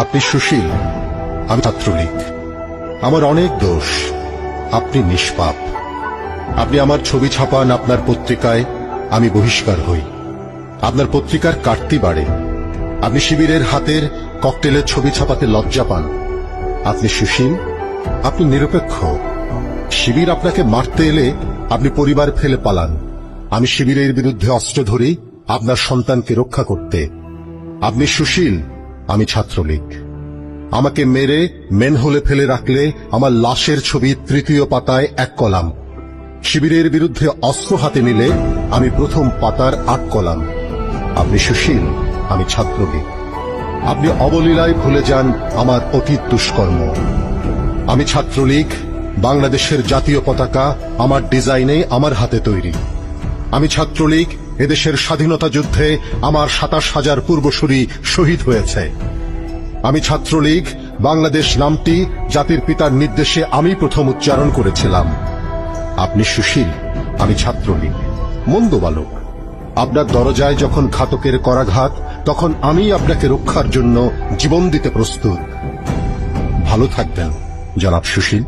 আপনি সুশীল, আমি ছাত্রলীগ। আমার অনেক দোষ, আপনি নিষ্পাপ। আপনি আমার ছবি ছাপান আপনার পত্রিকায়, আমি বহিষ্কার হই। আপনার পত্রিকার কাটতি বাড়ে। আপনি শিবিরের হাতের ককটেলের ছবি ছাপাতে লজ্জা পান। আপনি সুশীল, আপনি নিরপেক্ষ। শিবির আপনাকে মারতে এলে আপনি পরিবার ফেলে পালান। আমি শিবিরের বিরুদ্ধে অস্ত্র ধরি আপনার সন্তানকে রক্ষা করতে। আপনি সুশীল, আমি ছাত্রলীগ। আমাকে মেরে মেনহোলে ফেলে রাখলে আমার লাশের ছবি তৃতীয় পাতায় 1 কলাম। শিবিরের বিরুদ্ধে অস্ত্র হাতে নিলে আমি প্রথম পাতার 8 কলাম। আপনি সুশীল, আমি ছাত্রলীগ। আপনি অবলীলায় ভুলে যান আমার অতীত দুষ্কর্ম। আমি ছাত্রলীগ, বাংলাদেশের জাতীয় পতাকা আমার ডিজাইনে, আমার হাতে তৈরি। আমি ছাত্রলীগ, এদেশের স্বাধীনতা যুদ্ধে আমার 27,000 পূর্বসূরি শহীদ হয়েছে। আমি ছাত্রলীগ, বাংলাদেশ নামটি জাতির পিতার নির্দেশে আমি প্রথম উচ্চারণ করেছিলাম। আপনি সুশীল, আমি ছাত্রলীগ। মন্দ বালক, আপনার দরজায় যখন ঘাতকের করাঘাত, তখন আমি আপনাকে রক্ষার জন্য জীবন দিতে প্রস্তুত। ভালো থাকবেন জনাব সুশীল।